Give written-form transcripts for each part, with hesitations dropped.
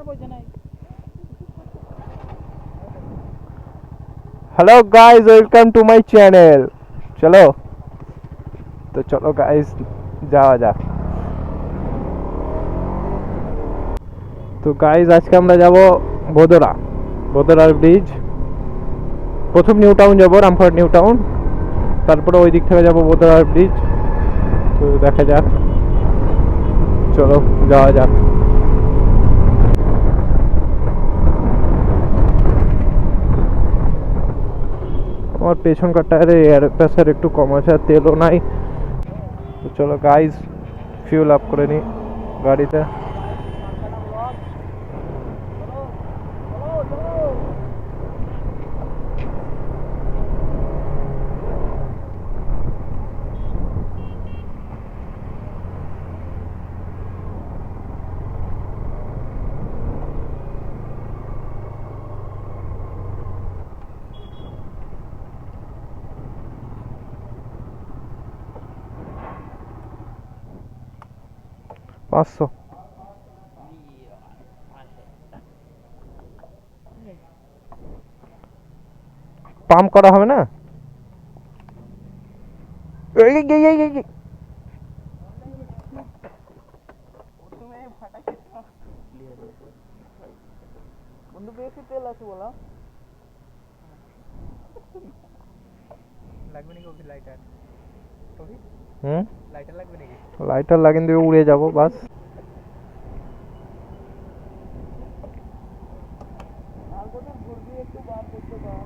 Hello guys, welcome to my channel. चलो तो चलो गाइस, যাওয়া যাক। তো গাইস আজকে আমরা যাব বদরার ব্রিজ। প্রথম নিউ টাউন যাব, রামপুরহাট নিউ টাউন, তারপরে ওই দিক থেকে যাব বদরার ব্রিজ। তো দেখা যাক, চলো যাওয়া যাক। আমার পেছনকার টায়ারে এয়ার প্রেসার একটু কম আছে, আর তেলও নাই। তো চলো গাইস, ফিউল আপ করে নিই গাড়িতে। পাঁচশো পাম্প করা হবে না? বন্ধু বেশি তেল আছে বলা লাগবে নাকি? লাইটার লাইটার লাগবে নাকি? লাইটার লাগিয়ে দেবে, উড়ে যাবো বাস। আর কোথাও ঘুরবি একটু বার করতে পার।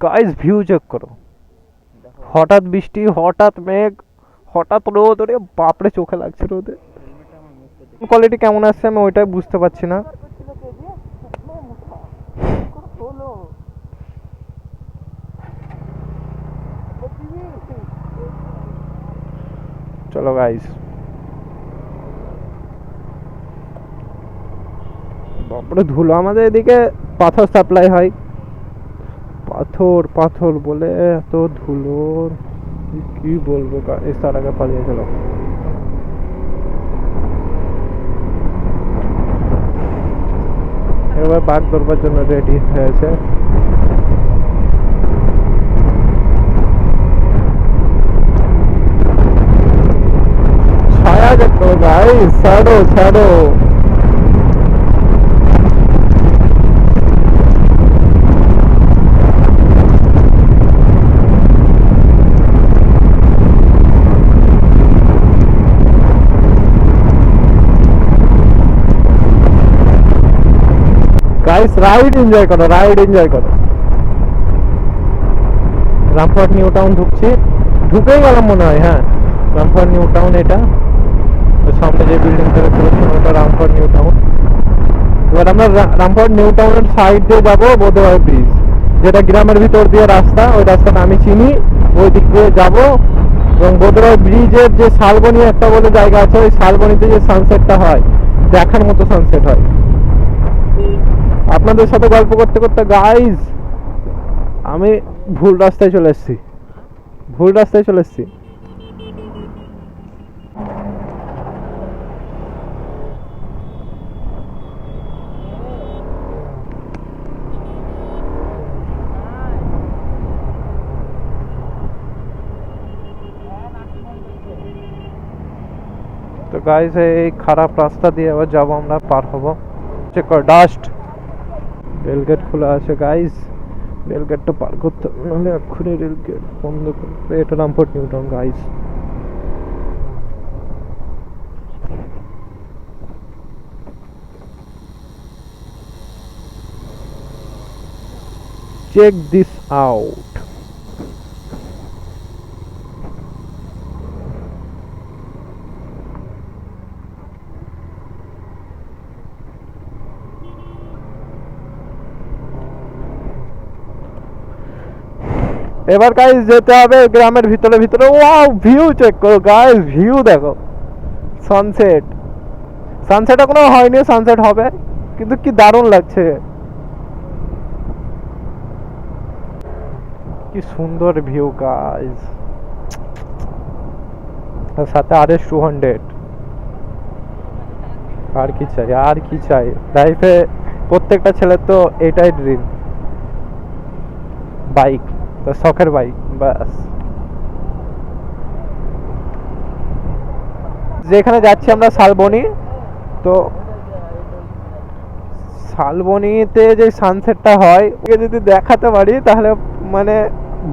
গাইস ভিউ চেক করো, হঠাৎ বৃষ্টি, হঠাৎ মেঘ, হঠাৎ রোদ। ওরে বাপরে, চোখে লাগছে রোদে। কোয়ালিটি কেমন আসছে আমি ওইটাই বুঝতে পারছি না। চলো গাইস, বাপরে ধুলো। আমাদের এদিকে পাথর সাপ্লাই হয়, পাথর পাথর বলে এত ধুলো, কি বলবো। গাইস তার আগে পালিয়ে গেল। এবার বাঘ ধরবার জন্য রেডি হয়েছে। ছায়া দেখো গাইস, ছাড়ো ছাড়ো। গাইস রাইড এনজয় করো, রাইড এনজয় করো। রামপুরহাট নিউ টাউন ঢুকছি, ঢুকেই গেলাম মনে হয়। হ্যাঁ, রামপুরহাট নিউ টাউন। এটা সামনে যে বিল্ডিং থেকে করেছেন ওটা রামপুরহাট নিউ টাউন। এবার আমরা রামপুরহাট নিউ টাউনের সাইড দিয়ে যাবো বোধহয় ব্রিজ, যেটা গ্রামের ভিতর দিয়ে রাস্তা। ওই রাস্তাটা আমি চিনি, ওই দিক দিয়ে যাবো। এবং বোধহয় ব্রিজের যে শালবনি একটা বলে জায়গা আছে, ওই শালবনিতে যে সানসেটটা হয়, দেখার মতো সানসেট হয়। আপনাদের সাথে গল্প করতে করতে গাইজ আমি ভুল রাস্তায় চলে এসেছি, ভুল রাস্তায় চলে এসেছি। তো গাইজ এই খারাপ রাস্তা দিয়ে আবার যাবো আমরা, পার হবো। চেক কর, ডাস্ট। রেলগেট খোলা আছে গাইজ, রেলগেটটা পার করতে হবে, নাহলে এক্ষুনি রেলগেট বন্ধ করবে। এটা Rampurhat new town guys. Check this out. এবার গাইস যেতে হবে গ্রামের ভিতরে ভিতরে। ওয়াও, ভিউ চেক করো গাইস, ভিউ দেখো, সানসেট। সানসেট এখনো হয়নি, সানসেট হবে, কিন্তু কি দারুণ লাগছে। কি সুন্দর ভিউ গাইস, আর সাথে RS 200। আর কি চাই, আর কি চাই লাইফে? প্রত্যেকটা ছেলের তো এটাই ড্রিম, বাইক, তো শখের বাইক ব্যাস। যেখানে যাচ্ছি আমরা শালবনি, তো শালবনিতে যে সানসেটটা হয় ওকে যদি দেখাতে পারি তাহলে মানে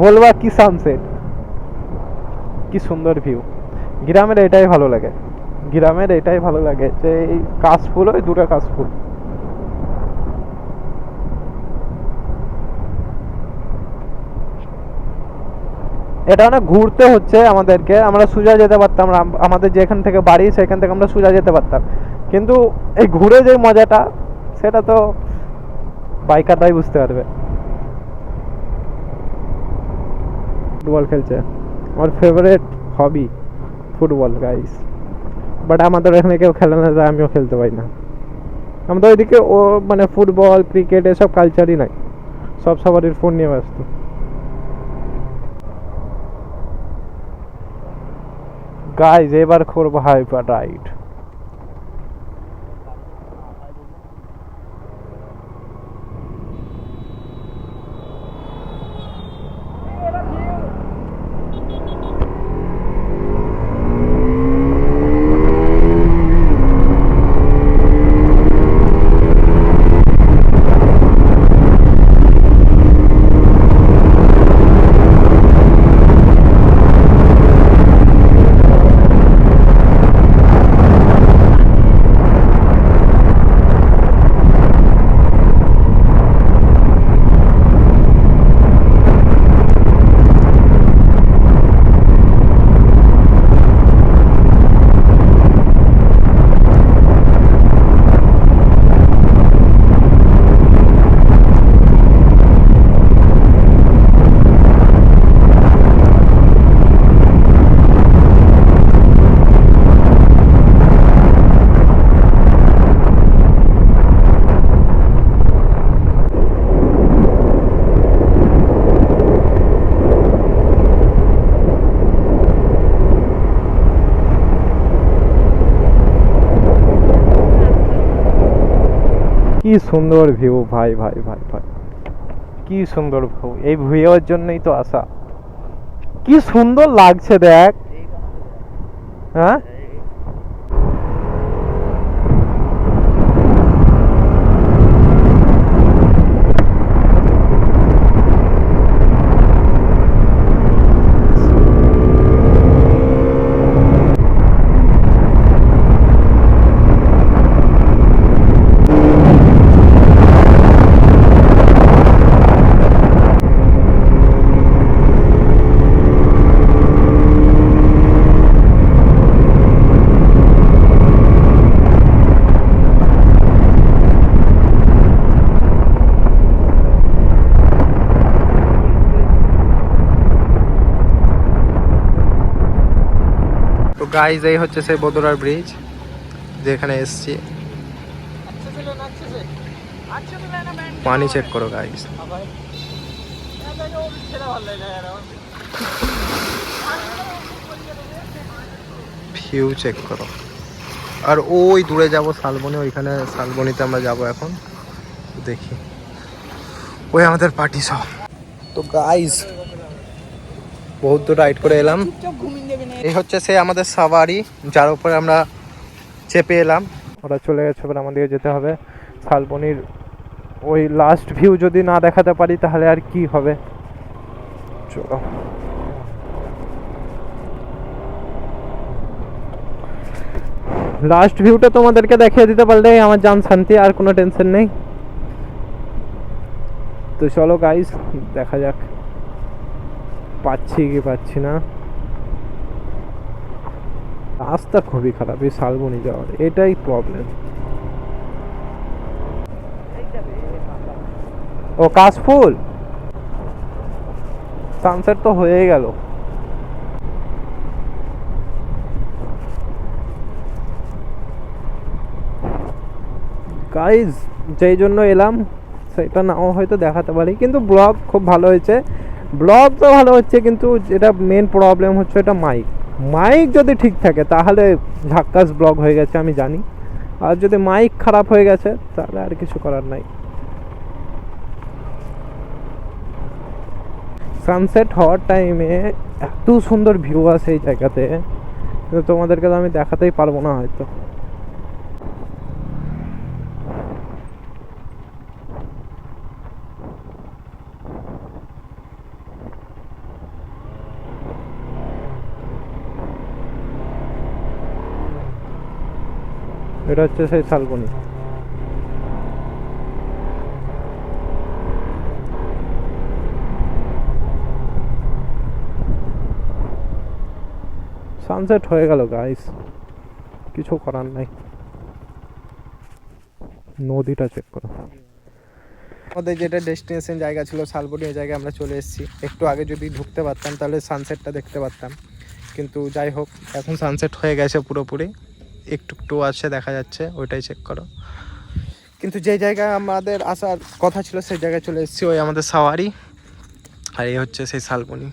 বলবা কি সানসেট, কি সুন্দর ভিউ। গ্রামের এটাই ভালো লাগে, গ্রামের এটাই ভালো লাগে যে এই কাশফুল, ওই দুটো কাশফুল। এটা অনেক ঘুরতে হচ্ছে আমাদেরকে, আমরা সোজা যেতে পারতাম, আমাদের যেখান থেকে বাড়ি সেখান থেকে আমরা সোজা যেতে পারতাম, কিন্তু এই ঘুরে যে মজাটা সেটা তো বাইকাররাই বুঝতে পারবে। ফুটবল খেলছে, আমার favourite hobby football guys, but আমাদের এখানে কেউ খেলে না, তাই আমিও খেলতে পারি না। আমাদের ওইদিকে ও মানে ফুটবল ক্রিকেট এসব কালচারই নাই, সব সবারই ফোন নিয়ে ব্যস্ত। গাইস এবার করবো হাইপার রাইড। কি সুন্দর ভিউ ভাই ভাই ভাই ভাই, কি সুন্দর ভিউ, এই ভিউয়ের জন্যই তো আসা। কি সুন্দর লাগছে দেখ, হ্যাঁ তো গাইজ এই হচ্ছে সেই বদরার ব্রিজ যেখানে এসছি। পানি চেক করো গাইজ, ভিউ চেক করো। আর ওই দূরে যাব শালবনি, ওইখানে শালবনিতে আমরা যাব এখন, দেখি ওই আমাদের পার্টি সব। তো গাইজ বহুত দূর রাইড করে এলাম, এই হচ্ছে সে আমাদের সাওয়ারি যার উপরে আমরা চেপে এলাম। ওরা চলে গেছে, এবার আমাদেরকে যেতে হবে শালবনির ওই লাস্ট ভিউ যদি না দেখাতে পারি তাহলে আর কি হবে। চলো লাস্ট ভিউটা তোমাদেরকে দেখিয়ে দিতে পারলে আমার জান শান্তি, আর কোনো টেনশন নেই। তো চলো গাইস দেখা যাক পাচ্ছি কি পাচ্ছি না। রাস্তা খুবই খারাপ এই শালবনি যাওয়ার, এটাই প্রবলেম। ও কাশফুল সানসেট তো হয়েই গেল। গাইজ যেই জন্য এলাম সেটা নাও হয়তো দেখাতে পারি, কিন্তু ব্লগ খুব ভালো হয়েছে। ব্লগ তো ভালো হচ্ছে, কিন্তু যেটা মেন প্রবলেম হচ্ছে এটা মাইক যদি ঠিক থাকে তাহলে ঝাক্কাস ব্লগ হয়ে গেছে আমি জানি, আর যদি মাইক খারাপ হয়ে গেছে তাহলে আর কিছু করার নাই। সানসেট হওয়ার টাইমে এত সুন্দর ভিউ আছে এই জায়গাতে, কিন্তু তোমাদেরকে তো আমি দেখাতেই পারবো না হয়তো। এটা হচ্ছে সেই শালবনি। সানসেট হয়ে গেল গাইস, কিছু করার নাই। নদীটা চেক করো। আমাদের যেটা ডেস্টিনেশন জায়গা ছিল শালবনি, এই জায়গায় আমরা চলে এসেছি। একটু আগে যদি ঢুকতে পারতাম তাহলে সানসেটটা দেখতে পারতাম, কিন্তু যাই হোক এখন সানসেট হয়ে গেছে পুরোপুরি, একটু একটু আছে দেখা যাচ্ছে, ওইটাই চেক করো। কিন্তু যে জায়গায় আমাদের আসার কথা ছিল সেই জায়গায় চলে এসেছি, ওই আমাদের সাওয়ারি, আর এই হচ্ছে সেই শালবনি।